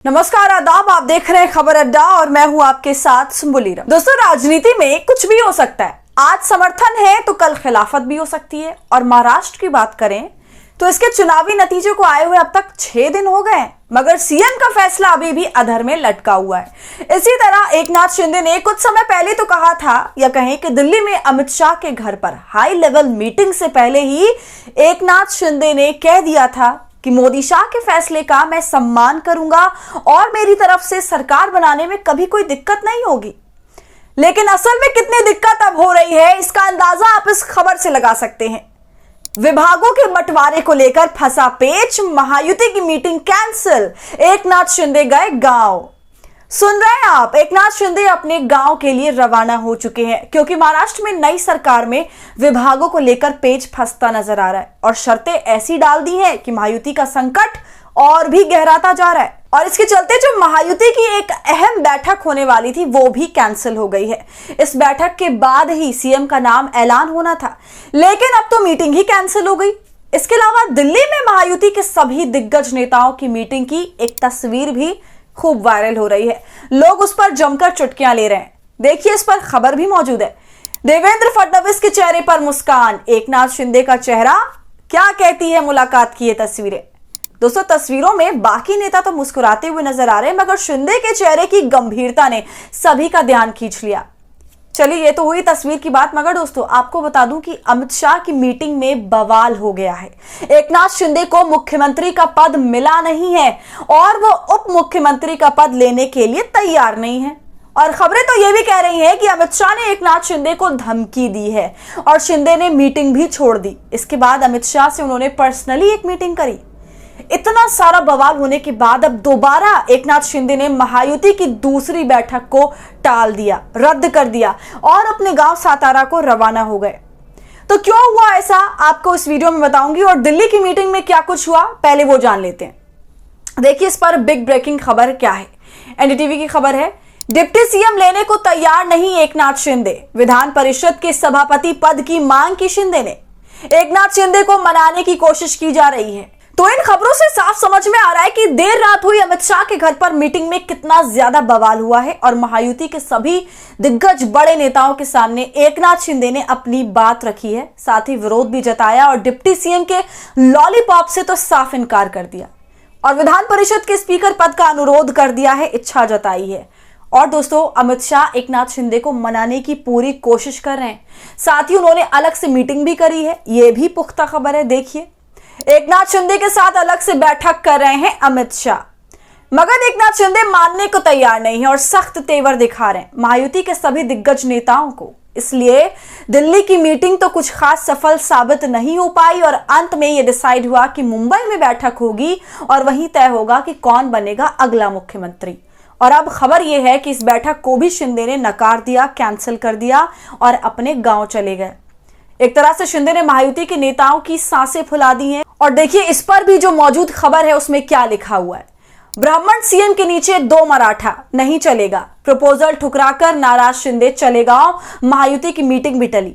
नमस्कार, आदाब। आप देख रहे हैं खबर अड्डा और मैं हूं आपके साथ सुम्बुलीरम। दोस्तों, राजनीति में कुछ भी हो सकता है। आज समर्थन है तो कल खिलाफत भी हो सकती है। और महाराष्ट्र की बात करें तो इसके चुनावी नतीजे को आए हुए अब तक 6 दिन हो गए, मगर सीएम का फैसला अभी भी अधर में लटका हुआ है। इसी तरह एकनाथ शिंदे ने कुछ समय पहले तो कहा था, या कहें कि दिल्ली में अमित शाह के घर पर हाई लेवल मीटिंग से पहले ही एकनाथ शिंदे ने कह दिया था कि मोदी शाह के फैसले का मैं सम्मान करूंगा और मेरी तरफ से सरकार बनाने में कभी कोई दिक्कत नहीं होगी। लेकिन असल में कितनी दिक्कत अब हो रही है, इसका अंदाजा आप इस खबर से लगा सकते हैं। विभागों के बंटवारे को लेकर फंसा पेच, महायुति की मीटिंग कैंसिल, एकनाथ शिंदे गए गांव। सुन रहे हैं आप, एकनाथ शिंदे अपने गांव के लिए रवाना हो चुके हैं, क्योंकि महाराष्ट्र में नई सरकार में विभागों को लेकर पेच फंसता नजर आ रहा है और शर्तें ऐसी डाल दी हैं कि महायुति का संकट और भी गहराता जा रहा है। और इसके चलते जो महायुति की एक अहम बैठक होने वाली थी वो भी कैंसिल हो गई है। इस बैठक के बाद ही सीएम का नाम ऐलान होना था, लेकिन अब तो मीटिंग ही कैंसिल हो गई। इसके अलावा दिल्ली में महायुति के सभी दिग्गज नेताओं की मीटिंग की एक तस्वीर भी खूब वायरल हो रही है। लोग उस पर जमकर चुटकियां ले रहे हैं। देखिए, इस पर खबर भी मौजूद है। देवेंद्र फडणवीस के चेहरे पर मुस्कान, एकनाथ शिंदे का चेहरा क्या कहती है मुलाकात की ये तस्वीरें। दोस्तों, तस्वीरों में बाकी नेता तो मुस्कुराते हुए नजर आ रहे हैं, मगर शिंदे के चेहरे की गंभीरता ने सभी का ध्यान खींच लिया। चलिए, ये तो हुई तस्वीर की बात, मगर दोस्तों आपको बता दूं कि अमित शाह की मीटिंग में बवाल हो गया है। एकनाथ शिंदे को मुख्यमंत्री का पद मिला नहीं है और वो उप मुख्यमंत्री का पद लेने के लिए तैयार नहीं है। और खबरें तो ये भी कह रही हैं कि अमित शाह ने एकनाथ शिंदे को धमकी दी है और शिंदे ने मीटिंग भी छोड़ दी। इसके बाद अमित शाह से उन्होंने पर्सनली एक मीटिंग करी। इतना सारा बवाल होने के बाद अब दोबारा एकनाथ शिंदे ने महायुति की दूसरी बैठक को टाल दिया, रद्द कर दिया और अपने गांव सातारा को रवाना हो गए। तो क्यों हुआ ऐसा, आपको इस वीडियो में बताऊंगी। और दिल्ली की मीटिंग में क्या कुछ हुआ, पहले वो जान लेते हैं। देखिए, इस पर बिग ब्रेकिंग खबर क्या है। एनडीटीवी की खबर है, डिप्टी सीएम लेने को तैयार नहीं एकनाथ शिंदे, विधान परिषद के सभापति पद की मांग की शिंदे ने। एकनाथ शिंदे को मनाने की कोशिश की जा रही है। तो इन खबरों से साफ समझ में आ रहा है कि देर रात हुई अमित शाह के घर पर मीटिंग में कितना ज्यादा बवाल हुआ है और महायुति के सभी दिग्गज बड़े नेताओं के सामने एकनाथ शिंदे ने अपनी बात रखी है। साथ ही विरोध भी जताया और डिप्टी सीएम के लॉलीपॉप से तो साफ इनकार कर दिया और विधान परिषद के स्पीकर पद का अनुरोध कर दिया है, इच्छा जताई है। और दोस्तों, अमित शाह एकनाथ शिंदे को मनाने की पूरी कोशिश कर रहे हैं। साथ ही उन्होंने अलग से मीटिंग भी करी है, यह भी पुख्ता खबर है। देखिए, एकनाथ शिंदे के साथ अलग से बैठक कर रहे हैं अमित शाह, मगर एकनाथ शिंदे मानने को तैयार नहीं है और सख्त तेवर दिखा रहे हैं महायुति के सभी दिग्गज नेताओं को। इसलिए दिल्ली की मीटिंग तो कुछ खास सफल साबित नहीं हो पाई और अंत में यह डिसाइड हुआ कि मुंबई में बैठक होगी और वहीं तय होगा कि कौन बनेगा अगला मुख्यमंत्री। और अब खबर यह है कि इस बैठक को भी शिंदे ने नकार दिया, कैंसिल कर दिया और अपने गांव चले गए। एक तरह से शिंदे ने महायुति के नेताओं की सांसें फुला दी हैं। और देखिए, इस पर भी जो मौजूद खबर है उसमें क्या लिखा हुआ है। ब्राह्मण सीएम के नीचे 2 मराठा, नहीं चलेगा। प्रपोजल ठुकराकर नाराज शिंदे चले गांव, महायुति की मीटिंग भी टली।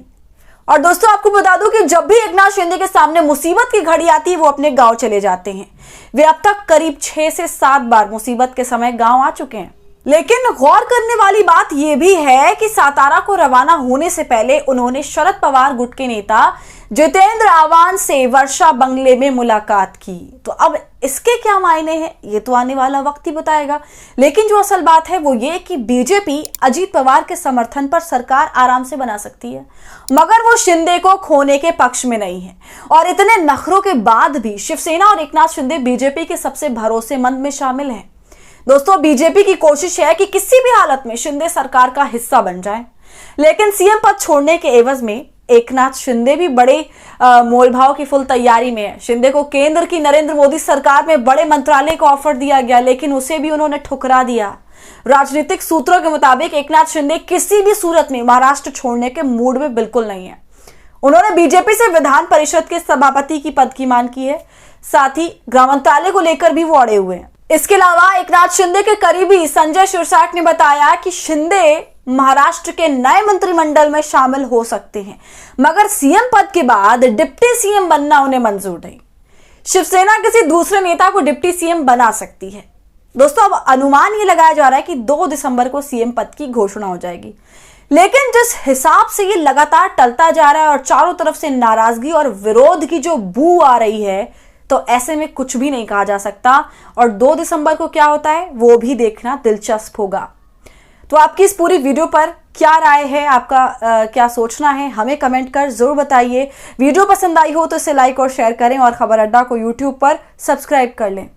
और दोस्तों, आपको बता दूं कि जब भी एकनाथ शिंदे के सामने मुसीबत की घड़ी आती है वो अपने गांव चले जाते हैं। वे अब तक करीब 6 से 7 बार मुसीबत के समय गांव आ चुके हैं। लेकिन गौर करने वाली बात यह भी है कि सातारा को रवाना होने से पहले उन्होंने शरद पवार गुट के नेता जितेंद्र आवान से वर्षा बंगले में मुलाकात की। तो अब इसके क्या मायने हैं, ये तो आने वाला वक्त ही बताएगा। लेकिन जो असल बात है वो ये कि बीजेपी अजीत पवार के समर्थन पर सरकार आराम से बना सकती है, मगर वो शिंदे को खोने के पक्ष में नहीं है। और इतने नखरों के बाद भी शिवसेना और एकनाथ शिंदे बीजेपी के सबसे भरोसेमंद में शामिल हैं। दोस्तों, बीजेपी की कोशिश है कि किसी भी हालत में शिंदे सरकार का हिस्सा बन जाए, लेकिन सीएम पद छोड़ने के एवज में एकनाथ शिंदे भी बड़े मोलभाव की फुल तैयारी में है। शिंदे को केंद्र की नरेंद्र मोदी सरकार में बड़े मंत्रालय का ऑफर दिया गया, लेकिन उसे भी उन्होंने ठुकरा दिया। राजनीतिक सूत्रों के मुताबिक एकनाथ शिंदे किसी भी सूरत में महाराष्ट्र छोड़ने के मूड में बिल्कुल नहीं है। उन्होंने बीजेपी से विधान परिषद के सभापति की पद की मांग की है, साथ ही गृह मंत्रालय को लेकर भी वो अड़े हुए हैं। इसके अलावा एकनाथ शिंदे के करीबी संजय शिरसाट ने बताया कि शिंदे महाराष्ट्र के नए मंत्रिमंडल में शामिल हो सकते हैं, मगर सीएम पद के बाद डिप्टी सीएम बनना उन्हें मंजूर नहीं। शिवसेना किसी दूसरे नेता को डिप्टी सीएम बना सकती है। दोस्तों अब अनुमान ये लगाया जा रहा है कि 2 दिसंबर को सीएम पद की घोषणा हो जाएगी। लेकिन जिस हिसाब से ये लगातार टलता जा रहा है और चारों तरफ से नाराजगी और विरोध की जो बू आ रही है, तो ऐसे में कुछ भी नहीं कहा जा सकता और 2 दिसंबर को क्या होता है वो भी देखना दिलचस्प होगा। तो आपकी इस पूरी वीडियो पर क्या राय है, आपका क्या सोचना है, हमें कमेंट कर जरूर बताइए। वीडियो पसंद आई हो तो इसे लाइक और शेयर करें और खबर अड्डा को यूट्यूब पर सब्सक्राइब कर लें।